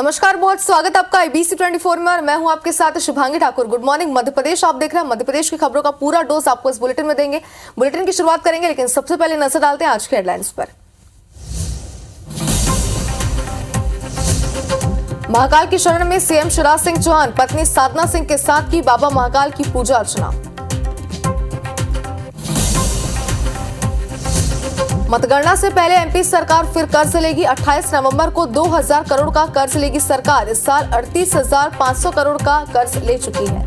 नमस्कार, बहुत स्वागत आपका IBC 24 में और मैं हूं आपके साथ शुभांगी ठाकुर। Good morning Madhya Pradesh. आप देख रहे हैं मध्य प्रदेश की खबरों का पूरा डोज आपको इस बुलेटिन में देंगे। बुलेटिन की शुरुआत करेंगे, लेकिन सबसे पहले नजर डालते हैं आज के हेडलाइंस पर। महाकाल की शरण में सीएम शिवराज सिंह चौहान, पत्नी साधना सिंह के साथ की बाबा महाकाल की पूजा अर्चना। मतगणना से पहले एमपी सरकार फिर कर्ज लेगी। 28 नवंबर को 2000 करोड़ का कर्ज लेगी सरकार। इस साल 38,500 करोड़ का कर्ज ले चुकी है।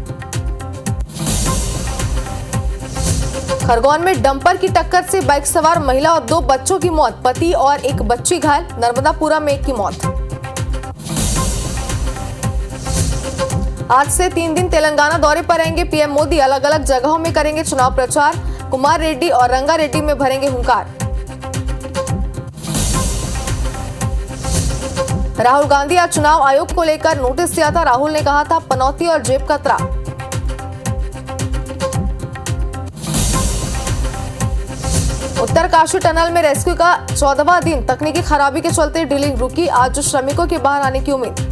खरगोन में डंपर की टक्कर से बाइक सवार महिला और 2 बच्चों की मौत, पति और एक बच्ची घायल। नर्मदापुरा में एक की मौत। आज से 3 दिन तेलंगाना दौरे पर रहेंगे पीएम मोदी। अलग अलग जगहों में करेंगे चुनाव प्रचार। कुमार रेड्डी और रंगारेड्डी में भरेंगे हुंकार। राहुल गांधी आज चुनाव आयोग को लेकर नोटिस दिया था। राहुल ने कहा था पनौती और जेब कतरा। उत्तरकाशी टनल में रेस्क्यू का 14वां दिन, तकनीकी खराबी के चलते ड्रिलिंग रुकी। आज श्रमिकों के बाहर आने की उम्मीद।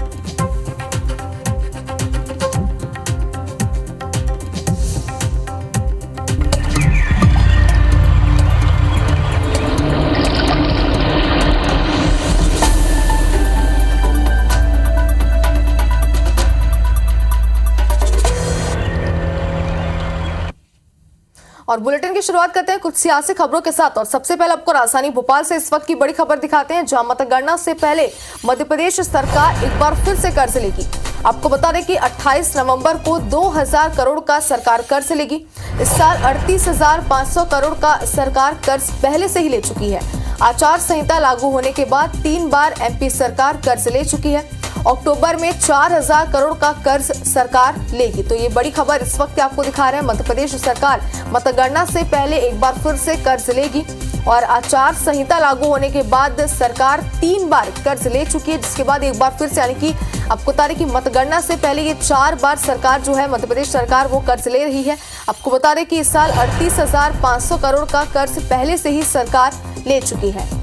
और बुलेटिन की शुरुआत करते हैं कुछ सियासी खबरों के साथ। और सबसे पहले आपको राजधानी भोपाल से इस वक्त की बड़ी खबर दिखाते हैं, जहां मतगणना से पहले मध्य प्रदेश सरकार एक बार फिर से कर्ज लेगी। आपको बता दें कि 28 नवंबर को 2000 करोड़ का सरकार कर्ज लेगी। इस साल 38,500 करोड़ का सरकार कर्ज पहले से ही ले चुकी है। आचार संहिता लागू होने के बाद 3 बार एमपी सरकार कर्ज ले चुकी है। अक्टूबर में 4000 करोड़ का कर्ज सरकार लेगी। तो ये बड़ी खबर इस वक्त आपको दिखा रहे हैं। मध्य प्रदेश सरकार मतगणना से पहले एक बार फिर से कर्ज लेगी और आचार संहिता लागू होने के बाद सरकार 3 बार कर्ज ले चुकी है, जिसके बाद एक बार फिर से, यानी कि आपको बता दें कि मतगणना से पहले ये 4 बार सरकार जो है मध्य प्रदेश सरकार वो कर्ज ले रही है। आपको बता दें कि इस साल 38,500 करोड़ का कर्ज पहले से ही सरकार ले चुकी है।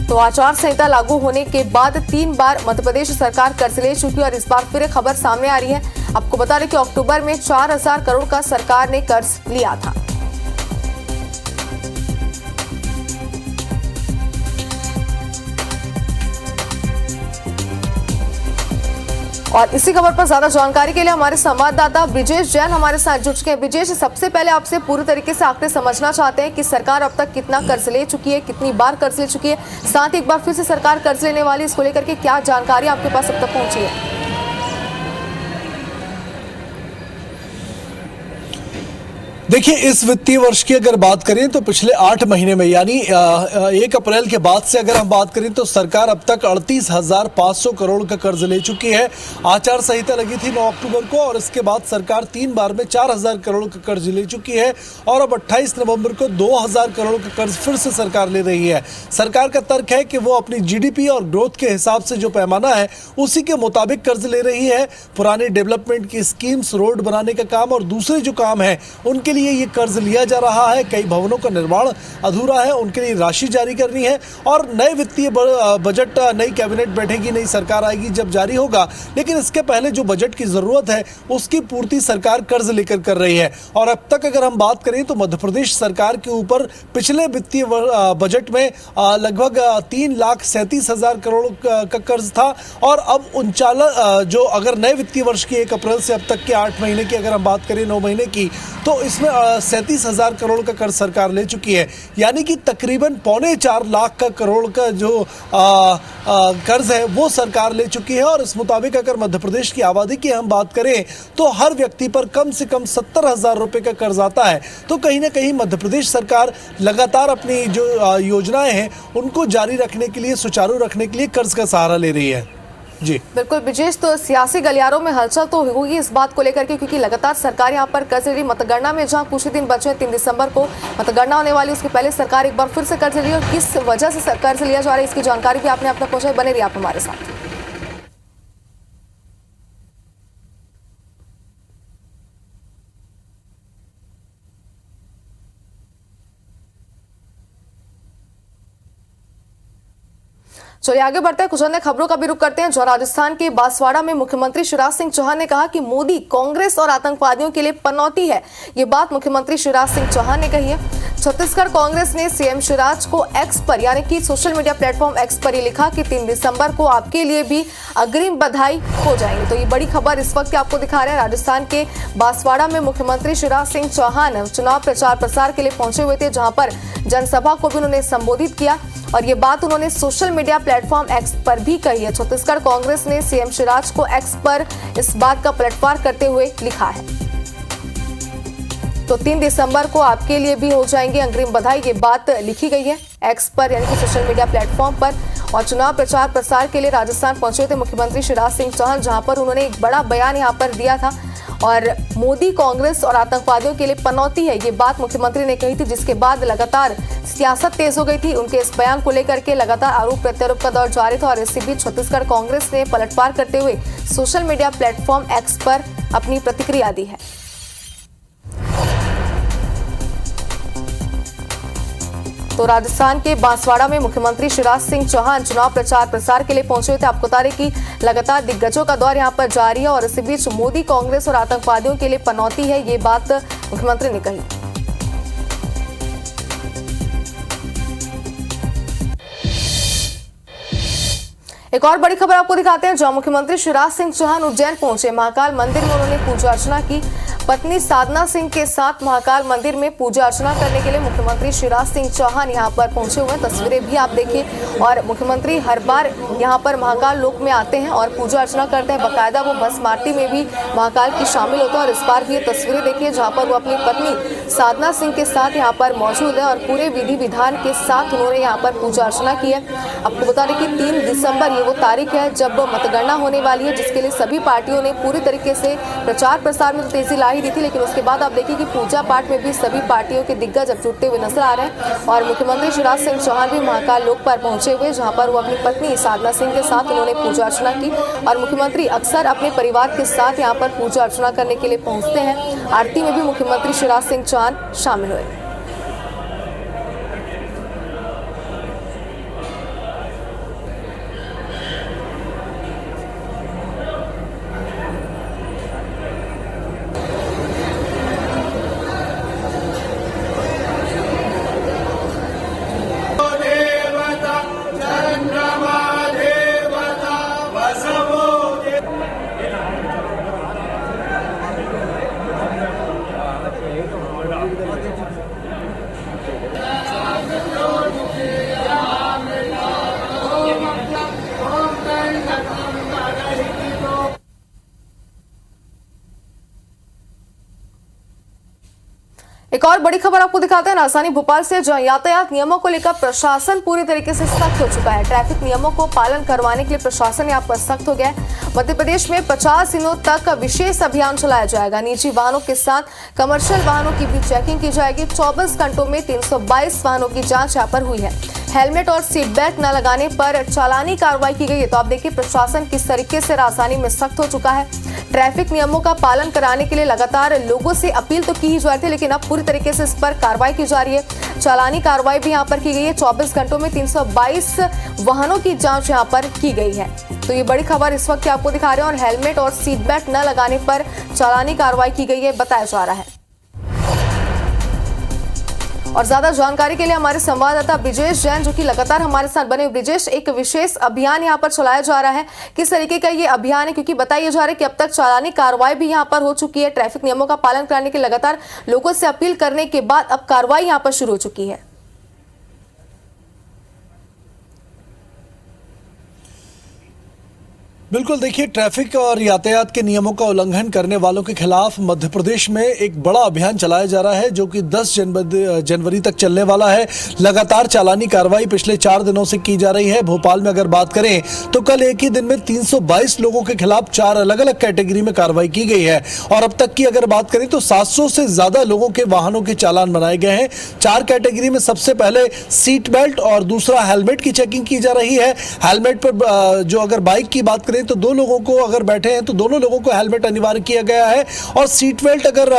तो आचार संहिता लागू होने के बाद 3 बार मध्य प्रदेश सरकार कर्ज ले चुकी है और इस बार फिर खबर सामने आ रही है। आपको बता दें कि अक्टूबर में 4000 करोड़ का सरकार ने कर्ज लिया था। और इसी खबर पर ज्यादा जानकारी के लिए हमारे संवाददाता ब्रिजेश जैन हमारे साथ जुड़ चुके हैं। ब्रिजेश, सबसे पहले आपसे पूरी तरीके से आंकड़े समझना चाहते हैं कि सरकार अब तक कितना कर्ज ले चुकी है, कितनी बार कर्ज ले चुकी है, साथ ही एक बार फिर से सरकार कर्ज लेने वाली, इसको लेकर के क्या जानकारी आपके पास अब तक पहुंची है? देखिए, इस वित्तीय वर्ष की अगर बात करें तो पिछले 8 महीने में, यानी 1 अप्रैल के बाद से अगर हम बात करें तो सरकार अब तक 38,500 करोड़ का कर्ज ले चुकी है। आचार संहिता लगी थी 9 अक्टूबर को और इसके बाद सरकार 3 बार में 4000 करोड़ का कर्ज ले चुकी है और अब 28 नवंबर को 2000 करोड़ का कर्ज फिर से सरकार ले रही है। सरकार का तर्क है कि वो अपनी जीडीपी और ग्रोथ के हिसाब से जो पैमाना है उसी के मुताबिक कर्ज ले रही है। पुरानी डेवलपमेंट की स्कीम्स, रोड बनाने का काम और दूसरे जो काम है उनके लिए ये कर्ज लिया जा रहा है। कई भवनों का निर्माण अधूरा है, उनके लिए राशि जारी करनी है और नए वित्तीय बजट, नई कैबिनेट बैठेगी, नई सरकार आएगी जब जारी होगा, लेकिन इसके पहले जो बजट की जरूरत है उसकी पूर्ति सरकार कर्ज लेकर कर रही है। और अब तक अगर हम बात करें तो मध्य प्रदेश सरकार के ऊपर पिछले वित्तीय बजट में लगभग 3,37,000 करोड़ का कर्ज था और अब 39, जो अगर नए वित्तीय वर्ष की 1 अप्रैल से अब तक के 8 महीने की अगर हम बात करें, 9 महीने की, तो इसमें 37,000 करोड़ का कर्ज सरकार ले चुकी है। यानी कि तकरीबन 3.25 लाख का करोड़ का जो कर्ज है वो सरकार ले चुकी है। और इस मुताबिक अगर मध्य प्रदेश की आबादी की हम बात करें तो हर व्यक्ति पर कम से कम 70,000 रुपए का कर्ज आता है। तो कहीं ना कहीं मध्य प्रदेश सरकार लगातार अपनी जो योजनाएं हैं उनको जारी रखने के लिए, सुचारू रखने के लिए कर्ज का सहारा ले रही है। जी बिल्कुल ब्रिजेश, तो सियासी गलियारों में हलचल तो होगी इस बात को लेकर के, क्योंकि लगातार सरकार यहाँ पर कर्ज ले रही। मतगणना में जहाँ कुछ ही दिन बचे हैं, 3 दिसंबर को मतगणना होने वाली, उसके पहले सरकार एक बार फिर से कर्ज ले रही है और किस वजह से कर्ज लिया जा रहा है इसकी जानकारी भी आपने अपना पहुंचाई। बने रही आप हमारे साथ। चलिए आगे बढ़ते हैं, कुछ अन्य खबरों का भी रुख करते हैं। जो राजस्थान के बांसवाड़ा में मुख्यमंत्री शिवराज सिंह चौहान ने कहा कि मोदी कांग्रेस और आतंकवादियों के लिए पनौती है। ये बात मुख्यमंत्री शिवराज सिंह चौहान ने कही है। छत्तीसगढ़ कांग्रेस ने सीएम शिवराज को एक्स पर यानी कि सोशल मीडिया प्लेटफॉर्म एक्स पर लिखा कि 3 दिसंबर को आपके लिए भी अग्रिम बधाई हो जाएंगी। तो ये बड़ी खबर इस वक्त आपको दिखा रहे हैं। राजस्थान के बांसवाड़ा में मुख्यमंत्री शिवराज सिंह चौहान चुनाव प्रचार प्रसार के लिए पहुंचे हुए थे, जहां पर जनसभा को भी उन्होंने संबोधित किया और ये बात उन्होंने सोशल मीडिया प्लेटफॉर्म एक्स पर भी कही है। छत्तीसगढ़ कांग्रेस ने सीएम शिवराज को एक्स पर इस बात का पलटवार करते हुए लिखा है। तो 3 दिसंबर को आपके लिए भी हो जाएंगे अग्रिम बधाई, ये बात लिखी गई है एक्स पर यानी कि सोशल मीडिया प्लेटफॉर्म पर। और चुनाव प्रचार प्रसार के लिए राजस्थान पहुंचे थे मुख्यमंत्री शिवराज सिंह चौहान, जहां पर उन्होंने एक बड़ा बयान यहां पर दिया था और मोदी कांग्रेस और आतंकवादियों के लिए पनौती है, ये बात मुख्यमंत्री ने कही थी। जिसके बाद लगातार सियासत तेज हो गई थी। उनके इस बयान को लेकर के लगातार आरोप प्रत्यारोप का दौर जारी था और इसी बीच छत्तीसगढ़ कांग्रेस ने पलटवार करते हुए सोशल मीडिया प्लेटफॉर्म एक्स पर अपनी प्रतिक्रिया दी है। तो राजस्थान के बांसवाड़ा में मुख्यमंत्री शिवराज सिंह चौहान चुनाव प्रचार प्रसार के लिए पहुंचे हुए थे। आपको बता दें कि लगातार दिग्गजों का दौर यहां पर जारी है और इसी बीच मोदी कांग्रेस और आतंकवादियों के लिए पनौती है, ये बात मुख्यमंत्री ने कही। एक और बड़ी खबर आपको दिखाते हैं, जहां मुख्यमंत्री शिवराज सिंह चौहान उज्जैन पहुंचे। महाकाल मंदिर में उन्होंने पूजा अर्चना की। पत्नी साधना सिंह के साथ महाकाल मंदिर में पूजा अर्चना करने के लिए मुख्यमंत्री शिवराज सिंह चौहान यहां पर पहुंचे हुए हैं। तस्वीरें भी आप देखिए और मुख्यमंत्री हर बार यहां पर महाकाल लोक में आते हैं और पूजा अर्चना करते हैं। बाकायदा वो भस्म आरती में भी महाकाल की शामिल होते हैं और इस बार भी ये तस्वीरें देखिए जहां पर वो अपनी पत्नी साधना सिंह के साथ यहाँ पर मौजूद है और पूरे विधि विधान के साथ उन्होंने यहाँ पर पूजा अर्चना की है। आपको बता दें कि 3 दिसंबर ये वो तारीख है जब मतगणना होने वाली है, जिसके लिए सभी पार्टियों ने पूरी तरीके से प्रचार प्रसार में तो तेजी ला ही दी थी, लेकिन उसके बाद आप देखिए कि पूजा पाठ में भी सभी पार्टियों के दिग्गज अब जुटते हुए नजर आ रहे हैं। और मुख्यमंत्री शिवराज सिंह चौहान भी महाकाल लोक पर पहुंचे हुए, जहां पर वो अपनी पत्नी साधना सिंह के साथ उन्होंने पूजा अर्चना की। और मुख्यमंत्री अक्सर अपने परिवार के साथ यहाँ पर पूजा अर्चना करने के लिए पहुंचते हैं। आरती में भी मुख्यमंत्री शिवराज सिंह चौहान शामिल हुए। एक और बड़ी खबर आपको दिखाते हैं राजधानी भोपाल से, जहां यातायात नियमों को लेकर प्रशासन पूरी तरीके से सख्त हो चुका है। ट्रैफिक नियमों को पालन करवाने के लिए प्रशासन यहाँ पर सख्त हो गया है। मध्य प्रदेश में 50 दिनों तक विशेष अभियान चलाया जाएगा। निजी वाहनों के साथ कमर्शियल वाहनों की भी चेकिंग की जाएगी। 24 घंटों में 322 वाहनों की जांच यहाँ पर हुई है। हेलमेट और सीट बेल्ट न लगाने पर चालानी कार्रवाई की गई है। तो आप देखिए प्रशासन किस तरीके से राजधानी में सख्त हो चुका है। ट्रैफिक नियमों का पालन कराने के लिए लगातार लोगों से अपील तो की ही जा रही थी, लेकिन अब पूरी तरीके से इस पर कार्रवाई की जा रही है। चालानी कार्रवाई भी यहाँ पर की गई है। 24 घंटों में 322 वाहनों की जांच यहाँ पर की गई है। तो ये बड़ी खबर इस वक्त आपको दिखा रहे हैं और हेलमेट और सीट बेल्ट न लगाने पर चालानी कार्रवाई की गई है बताया जा रहा है। और ज्यादा जानकारी के लिए हमारे संवाददाता ब्रिजेश जैन जो कि लगातार हमारे साथ बने। ब्रिजेश, एक विशेष अभियान यहाँ पर चलाया जा रहा है, किस तरीके का ये अभियान है? क्योंकि बताया जा रहा है कि अब तक चालानी कार्रवाई भी यहाँ पर हो चुकी है। ट्रैफिक नियमों का पालन कराने के लगातार लोगों से अपील करने के बाद अब कार्रवाई यहाँ पर शुरू हो चुकी है। बिल्कुल, देखिए ट्रैफिक और यातायात के नियमों का उल्लंघन करने वालों के खिलाफ मध्य प्रदेश में एक बड़ा अभियान चलाया जा रहा है जो कि 10 जनवरी तक चलने वाला है। लगातार चालानी कार्रवाई पिछले 4 दिनों से की जा रही है। भोपाल में अगर बात करें तो कल एक ही दिन में 322 लोगों के खिलाफ 4 अलग अलग कैटेगरी में कार्रवाई की गई है और अब तक की अगर बात करें तो 700 से ज्यादा लोगों के वाहनों के चालान बनाए गए हैं। 4 कैटेगरी में सबसे पहले सीट बेल्ट और दूसरा हेलमेट की चेकिंग की जा रही है। हेलमेट पर जो अगर बाइक की बात करें हैं तो 2 लोगों को अगर बैठे हैं तो दोनों लोगों को हेलमेट अनिवार्य किया गया है, और सीट बेल्ट अगर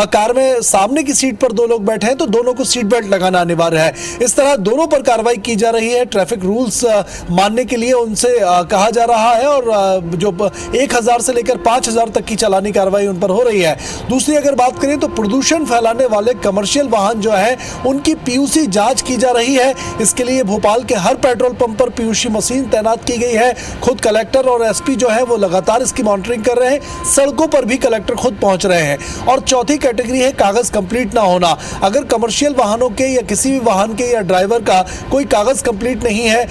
कार में सामने की सीट पर 2 लोग बैठे हैं तो दोनों को सीट बेल्ट लगाना अनिवार्य है। इस तरह दोनों पर कार्रवाई की जा रही है। ट्रैफिक रूल्स मानने के लिए उनसे कहा जा रहा है, और जो 1000 से लेकर 5000 तक की चालानी कार्रवाई उन पर हो रही है। दूसरी अगर बात करें तो प्रदूषण फैलाने वाले कमर्शियल वाहन जो है उनकी पीयूसी जांच की जा रही है। इसके लिए भोपाल के हर पेट्रोल पंप पर पीयूसी मशीन तैनात की गई है। खुद कलेक्टर और एसपी जो है वो लगातार इसकी मॉनिटरिंग कर रहे हैं। सड़कों पर भी कलेक्टर खुद पहुंच रहे हैं। और चौथी कैटेगरी है कागज कंप्लीट ना होना। अगर कमर्शियल वाहनों के या किसी भी वाहन के या ड्राइवर का कोई कागज कंप्लीट नहीं है,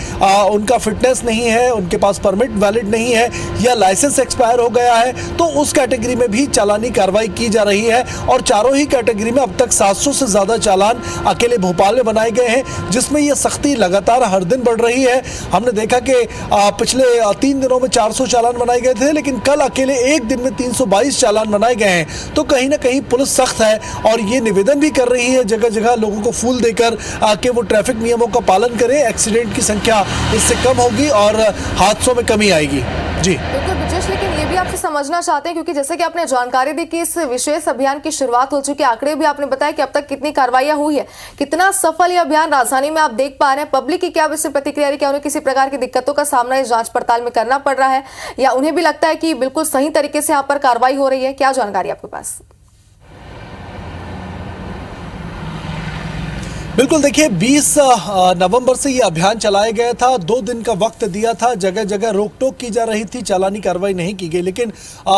उनका फिटनेस नहीं है, उनके पास परमिट वैलिड नहीं है या लाइसेंस एक्सपायर हो गया है, तो उस कैटेगरी में भी चालानी कार्रवाई की जा रही है। और चारों ही कैटेगरी में अब तक 700 से ज्यादा चालान अकेले भोपाल में बनाए गए हैं, जिसमें यह सख्ती लगातार हर दिन बढ़ रही है। हमने देखा कि पिछले 3 दिनों में 400 चालान बनाए गए थे, लेकिन कल अकेले एक दिन में 322 चालान बनाए गए हैं। तो कहीं ना कहीं पुलिस सख्त है और ये निवेदन भी कर रही है जगह जगह लोगों को फूल देकर कि वो ट्रैफिक नियमों का पालन करें। एक्सीडेंट की संख्या इससे कम होगी और हादसों में कमी आएगी। जी बिल्कुल ब्रिजेश, लेकिन ये भी आपसे समझना चाहते हैं क्योंकि जैसे कि आपने जानकारी दी कि इस विशेष अभियान की शुरुआत हो चुकी है, आंकड़े भी आपने बताया कि अब तक कितनी कार्रवाइयां हुई है, कितना सफल ये अभियान राजधानी में आप देख पा रहे हैं। पब्लिक की क्या इससे प्रतिक्रिया है? क्या उन्हें किसी प्रकार की दिक्कतों का सामना इस जांच पड़ताल में करना पड़ रहा है, या उन्हें भी लगता है कि बिल्कुल सही तरीके से यहाँ पर कार्रवाई हो रही है? क्या जानकारी आपके पास? बिल्कुल, देखिए 20 नवंबर से ये अभियान चलाया गया था। 2 दिन का वक्त दिया था, जगह जगह रोक टोक की जा रही थी, चालानी कार्रवाई नहीं की गई, लेकिन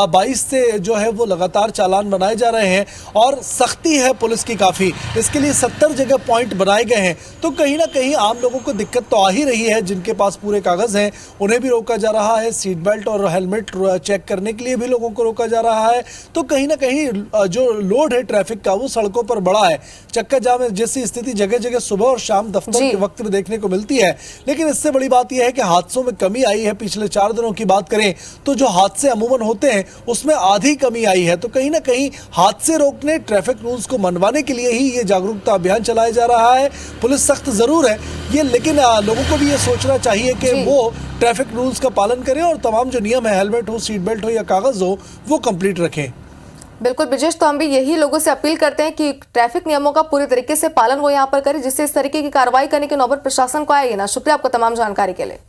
22 से जो है वो लगातार चालान बनाए जा रहे हैं और सख्ती है पुलिस की काफ़ी। इसके लिए 70 जगह पॉइंट बनाए गए हैं। तो कहीं ना कहीं आम लोगों को दिक्कत तो आ ही रही है। जिनके पास पूरे कागज़ हैं उन्हें भी रोका जा रहा है, सीट बेल्ट और हेलमेट चेक करने के लिए भी लोगों को रोका जा रहा है। तो कहीं ना कहीं जो लोड है ट्रैफिक का वो सड़कों पर बड़ा है। चक्का जाम जैसी स्थिति जगह जगह सुबह और शाम दफ्तर के वक्त में देखने को मिलती है। लेकिन इससे बड़ी बात यह है कि हादसों में कमी आई है। पिछले 4 दिनों की बात करें तो जो हादसे अमूमन होते हैं उसमें आधी कमी आई है। तो कहीं ना कहीं हादसे रोकने, ट्रैफिक रूल्स को मनवाने के लिए ही ये जागरूकता अभियान चलाया जा रहा है। पुलिस सख्त जरूर है ये, लेकिन लोगों को भी ये सोचना चाहिए कि वो ट्रैफिक रूल्स का पालन करें और तमाम जो नियम है, हेलमेट हो, सीट बेल्ट हो या कागज हो, वो कंप्लीट रखें। बिल्कुल ब्रिजेश, तो हम भी यही लोगों से अपील करते हैं कि ट्रैफिक नियमों का पूरी तरीके से पालन वो यहाँ पर करें, जिससे इस तरीके की कार्रवाई करने की नौबत प्रशासन को आएगी ना। शुक्रिया आपका तमाम जानकारी के लिए।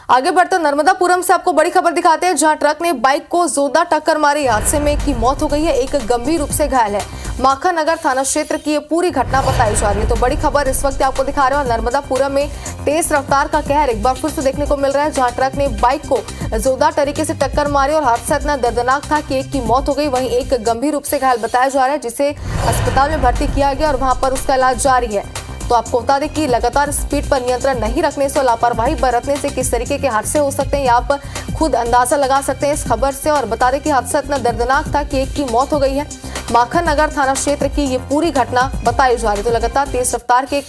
आगे बढ़ते नर्मदापुरम से आपको बड़ी खबर दिखाते हैं, जहां ट्रक ने बाइक को जोरदार टक्कर मारी। हादसे में एक की मौत हो गई है, एक गंभीर रूप से घायल है। माखन नगर थाना क्षेत्र की ये पूरी घटना बताई जा रही है। तो बड़ी खबर इस वक्त आपको दिखा रहे हो, नर्मदापुरम में तेज रफ्तार का कहर एक बार फिर से देखने को मिल रहा है, जहां ट्रक ने बाइक को जोरदार तरीके से टक्कर मारी और हादसा इतना दर्दनाक था कि एक की मौत हो गई, वहीं एक गंभीर रूप से घायल बताया जा रहा है, जिसे अस्पताल में भर्ती किया गया और वहां पर उसका इलाज जारी है। तो आपको बता दें कि लगातार स्पीड पर नियंत्रण नहीं रखने से और लापरवाही बरतने से किस तरीके के हादसे हो सकते हैं, आप खुद अंदाजा लगा सकते हैं इस खबर से। और बता दें कि हादसा इतना दर्दनाक था कि एक की मौत हो गई है। माखन नगर थाना क्षेत्र की ये पूरी घटना बताई जा रही है। तो लगातार तेज रफ्तार के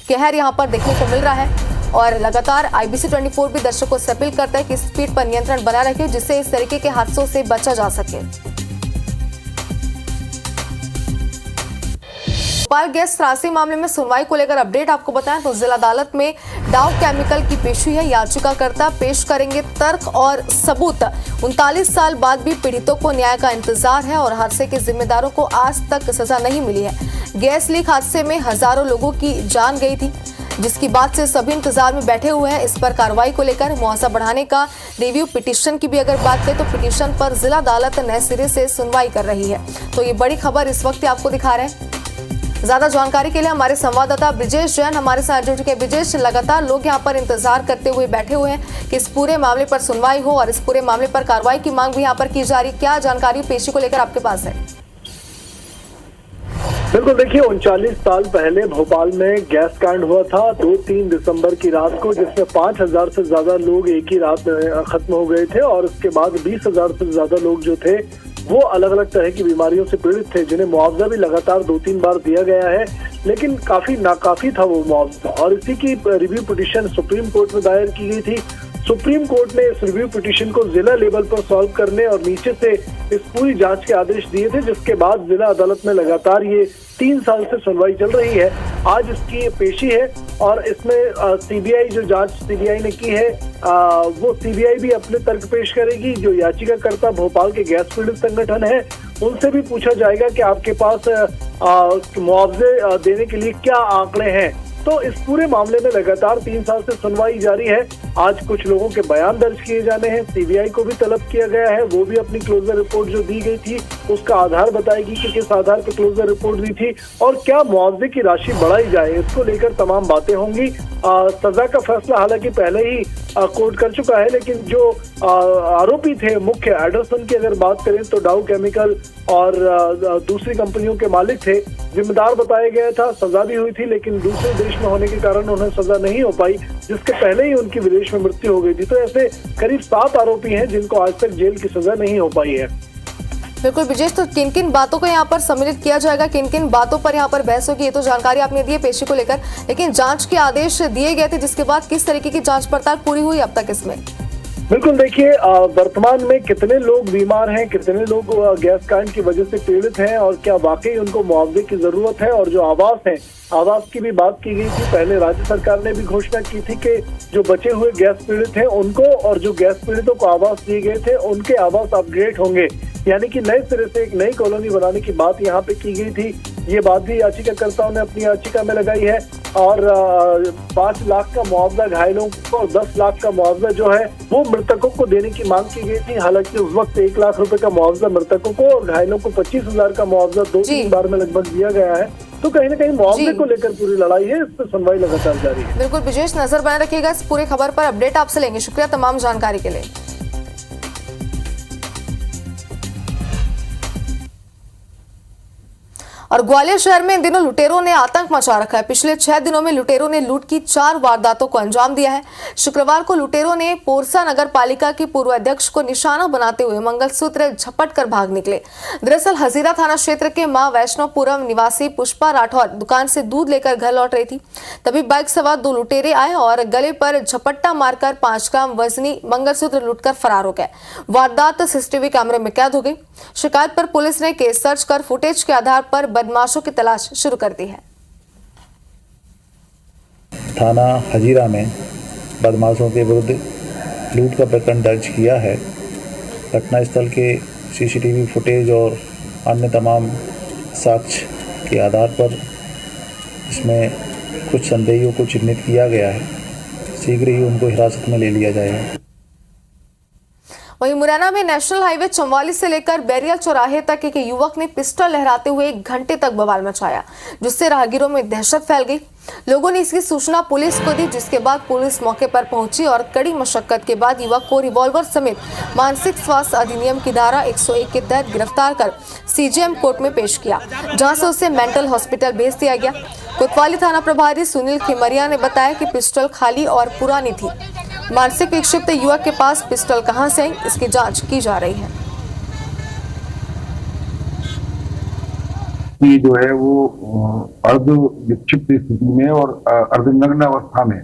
कहर यहाँ पर देखने को मिल रहा है और लगातार IBC 24 भी दर्शकों से अपील करता है कि स्पीड पर नियंत्रण बना रखें, जिससे इस तरीके के हादसों से बचा जा सके। भोपाल गैस त्रासदी मामले में सुनवाई को लेकर अपडेट आपको बताएं तो जिला अदालत में डाउ केमिकल की पेश हुई है। याचिकाकर्ता पेश करेंगे तर्क और सबूत। 39 साल बाद भी पीड़ितों को न्याय का इंतजार है और हादसे के जिम्मेदारों को आज तक सजा नहीं मिली है। गैस लीक हादसे में हजारों लोगों की जान गई थी, जिसकी बात से सभी इंतजार में बैठे हुए हैं। इस पर कार्रवाई को लेकर मुआवजा बढ़ाने का रिव्यू पिटीशन की भी अगर बात करें तो पिटीशन पर जिला अदालत नए सिरे से सुनवाई कर रही है। तो ये बड़ी खबर इस वक्त आपको दिखा रहे हैं। ज्यादा जानकारी के लिए हमारे संवाददाता ब्रिजेश जैन हमारे साथ जुड़ चुके हैं। ब्रिजेश, लगातार लोग यहाँ पर इंतजार करते हुए बैठे हुए हैं कि इस पूरे मामले पर सुनवाई हो और इस पूरे मामले पर कार्रवाई की मांग भी यहाँ पर की जा रही है। क्या जानकारी पेशी को लेकर आपके पास है? बिल्कुल, देखिए 39 साल पहले भोपाल में गैस कांड हुआ था 2-3 दिसंबर की रात को, जिसमें 5000 से ज्यादा लोग एक ही रात में खत्म हो गए थे और उसके बाद 20,000 से ज्यादा लोग जो थे वो अलग अलग तरह की बीमारियों से पीड़ित थे, जिन्हें मुआवजा भी लगातार 2-3 बार दिया गया है, लेकिन काफी नाकाफी था वो मुआवजा। और इसी की रिव्यू पिटीशन सुप्रीम कोर्ट में दायर की गई थी। सुप्रीम कोर्ट ने इस रिव्यू पिटीशन को जिला लेवल पर सॉल्व करने और नीचे से इस पूरी जांच के आदेश दिए थे, जिसके बाद जिला अदालत में लगातार ये 3 साल से सुनवाई चल रही है। आज इसकी पेशी है और इसमें सीबीआई जो जांच सीबीआई ने की है वो सीबीआई भी अपने तर्क पेश करेगी। जो याचिकाकर्ता भोपाल के गैस पीड़ित संगठन है उनसे भी पूछा जाएगा कि आपके पास मुआवजे देने के लिए क्या आंकड़े हैं। तो इस पूरे मामले में लगातार 3 साल से सुनवाई जारी है। आज कुछ लोगों के बयान दर्ज किए जाने हैं। सीबीआई को भी तलब किया गया है, वो भी अपनी क्लोजर रिपोर्ट जो दी गई थी उसका आधार बताएगी कि किस आधार पर क्लोजर रिपोर्ट दी थी और क्या मुआवजे की राशि बढ़ाई जाए। इसको लेकर तमाम बातें होंगी। सजा का फैसला हालांकि पहले ही कोर्ट कर चुका है, लेकिन जो आरोपी थे मुख्य एडरसन की अगर बात करें तो डाउ केमिकल और दूसरी कंपनियों के मालिक थे, जिम्मेदार बताया गया था। सजा भी हुई थी, लेकिन दूसरे देश में होने के कारण उन्हें सजा नहीं हो पाई, जिसके पहले ही उनकी विदेश में मृत्यु हो गई थी। तो ऐसे करीब 7 आरोपी हैं जिनको आज तक जेल की सजा नहीं हो पाई है। बिल्कुल ब्रिजेश, तो किन किन बातों को यहाँ पर सम्मिलित किया जाएगा, किन किन बातों पर यहाँ पर बहस होगी, ये तो जानकारी आपने दी है पेशी को लेकर, लेकिन जांच के आदेश दिए गए थे जिसके बाद किस तरीके की जांच पड़ताल पूरी हुई अब तक इसमें? बिल्कुल, देखिए वर्तमान में कितने लोग बीमार हैं, कितने लोग गैस कांड की वजह से पीड़ित हैं और क्या वाकई उनको मुआवजे की जरूरत है। और जो आवास है, आवास की भी बात की गई थी। पहले राज्य सरकार ने भी घोषणा की थी कि जो बचे हुए गैस पीड़ित हैं उनको और जो गैस पीड़ितों को आवास दिए गए थे उनके आवास अपग्रेड होंगे, यानी कि नए सिरे से एक नई कॉलोनी बनाने की बात यहाँ पे की गई थी। ये बात भी याचिकाकर्ताओं ने अपनी याचिका में लगाई है और 5 लाख का मुआवजा घायलों को और 10 लाख का मुआवजा जो है वो मृतकों को देने की मांग की गई थी। हालांकि उस वक्त 1 लाख रुपए का मुआवजा मृतकों को और घायलों को 25,000 का मुआवजा 2-3 बार में लगभग दिया गया है। तो कहीं ना कहीं मुआवजे को लेकर पूरी लड़ाई है, इस पर सुनवाई लगातार जारी है। बिल्कुल ब्रिजेश, नजर बनाए रखिएगा इस पूरे खबर पर, अपडेट आपसे लेंगे। शुक्रिया तमाम जानकारी के लिए। और ग्वालियर शहर में इन दिनों लुटेरों ने आतंक मचा रखा है। पिछले 6 दिनों में लुटेरों ने लूट की 4 वारदातों को अंजाम दिया है। शुक्रवार को लुटेरों ने पोरसा नगर पालिका के पूर्व अध्यक्ष को निशाना बनाते हुए मंगलसूत्र झपट कर भाग निकले। दरअसल हजीरा थाना क्षेत्र के मां वैष्णवपुरम निवासी पुष्पा राठौर दुकान से दूध लेकर घर लौट रही थी, तभी बाइक सवार 2 लुटेरे आए और गले पर झपट्टा मारकर 5 ग्राम वजनी मंगलसूत्र लूटकर फरार हो गए। वारदात सीसीटीवी कैमरे में कैद हो गई। शिकायत पर पुलिस ने केस दर्ज कर फुटेज के आधार पर बदमाशों की तलाश शुरू कर दी है। थाना हजीरा में बदमाशों के विरुद्ध लूट का प्रकरण दर्ज किया है। घटनास्थल के सीसीटीवी फुटेज और अन्य तमाम साक्ष्य के आधार पर इसमें कुछ संदेहियों को चिन्हित किया गया है। शीघ्र ही उनको हिरासत में ले लिया जाएगा। वहीं मुरैना में नेशनल हाईवे 44 से लेकर बैरियल चौराहे तक एक युवक ने पिस्टल लहराते हुए 1 घंटे तक बवाल मचाया, जिससे राहगीरों में दहशत फैल गई। लोगों ने इसकी सूचना पुलिस को दी, जिसके बाद पुलिस मौके पर पहुंची और कड़ी मशक्कत के बाद युवक को रिवॉल्वर समेत मानसिक स्वास्थ्य अधिनियम की धारा 101 के तहत गिरफ्तार कर सीजेएम कोर्ट में पेश किया, जहां से उसे मेंटल हॉस्पिटल भेज दिया गया। कोतवाली थाना प्रभारी सुनील खिमरिया ने बताया कि पिस्टल खाली और पुरानी थी। मानसिक विक्षिप्त युवक के पास पिस्टल कहां से आई, इसकी जांच की जा रही है। ये जो है वो अर्ध विक्षिप्त स्थिति में और अर्धनग्न अवस्था में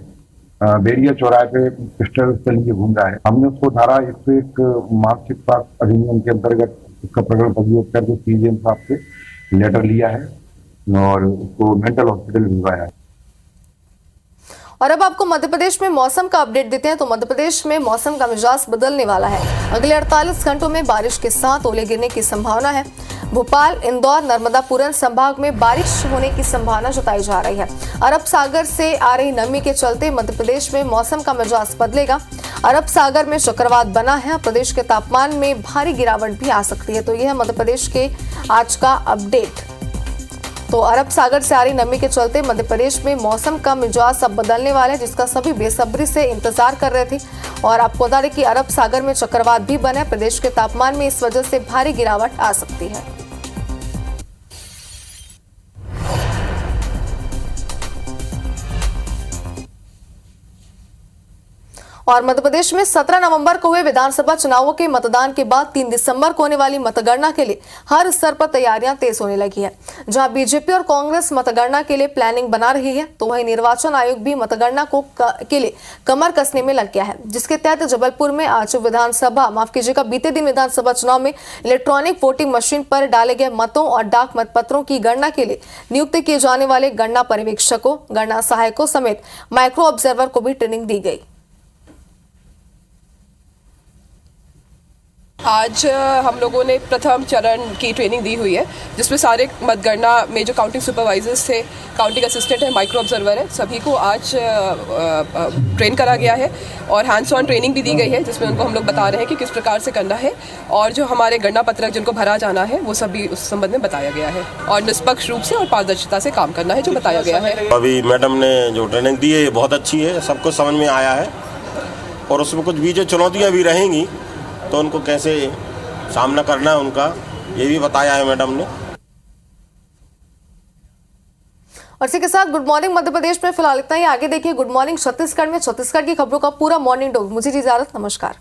बेरिया चौराहे पे पिस्टल लिए घूम रहा है। हमने उसको धारा 101 मानसिक स्वास्थ्य अधिनियम के अंतर्गत उसका प्रकरण पंजीकृत करके सीजेएम साहब से लेटर लिया है और उसको मेंटल हॉस्पिटल भिजवाया है। और अब आपको मध्य प्रदेश में मौसम का अपडेट देते हैं। तो मध्य प्रदेश में मौसम का मिजाज बदलने वाला है। अगले 48 घंटों में बारिश के साथ ओले गिरने की संभावना है। भोपाल, इंदौर, नर्मदापुरम संभाग में बारिश होने की संभावना जताई जा रही है। अरब सागर से आ रही नमी के चलते मध्य प्रदेश में मौसम का मिजाज बदलेगा। अरब सागर में चक्रवात बना है। प्रदेश के तापमान में भारी गिरावट भी आ सकती है। तो यह है मध्य प्रदेश के आज का अपडेट। तो अरब सागर से आ रही नमी के चलते मध्य प्रदेश में मौसम का मिजाज अब बदलने वाला है, जिसका सभी बेसब्री से इंतजार कर रहे थे। और आपको बता दें कि अरब सागर में चक्रवात भी बना है। प्रदेश के तापमान में इस वजह से भारी गिरावट आ सकती है। और मध्य प्रदेश में 17 नवंबर को हुए विधानसभा चुनावों के मतदान के बाद 3 दिसंबर को होने वाली मतगणना के लिए हर स्तर पर तैयारियां तेज होने लगी है। जहां बीजेपी और कांग्रेस मतगणना के लिए प्लानिंग बना रही है, तो वहीं निर्वाचन आयोग भी मतगणना के लिए कमर कसने में लग गया है, जिसके तहत जबलपुर में आज बीते दिन विधानसभा चुनाव में इलेक्ट्रॉनिक वोटिंग मशीन पर डाले गए मतों और डाक मतपत्रों की गणना के लिए नियुक्त किए जाने वाले गणना पर्यवेक्षकों, गणना सहायकों समेत माइक्रो ऑब्जर्वर को भी ट्रेनिंग दी गई। आज हम लोगों ने प्रथम चरण की ट्रेनिंग दी हुई है, जिसमें सारे मतगणना में जो काउंटिंग सुपरवाइजर्स थे, काउंटिंग असिस्टेंट है, माइक्रो ऑब्जर्वर है, सभी को आज ट्रेन करा गया है और हैंड्स ऑन ट्रेनिंग भी दी गई है, जिसमें उनको हम लोग बता रहे हैं कि किस प्रकार से करना है और जो हमारे गणना पत्रक जिनको भरा जाना है वो सभी उस संबंध में बताया गया है और निष्पक्ष रूप से और पारदर्शिता से काम करना है जो बताया गया है। अभी मैडम ने जो ट्रेनिंग दी है बहुत अच्छी है, सबको समझ में आया है और उसमें कुछ बीच चुनौतियाँ भी रहेंगी तो उनको कैसे सामना करना है उनका ये भी बताया है मैडम ने। और इसी के साथ गुड मॉर्निंग मध्य प्रदेश में फिलहाल इतना ही। आगे देखिए गुड मॉर्निंग छत्तीसगढ़ में छत्तीसगढ़ की खबरों का पूरा मॉर्निंग डोज। मुझे इजाजत, नमस्कार।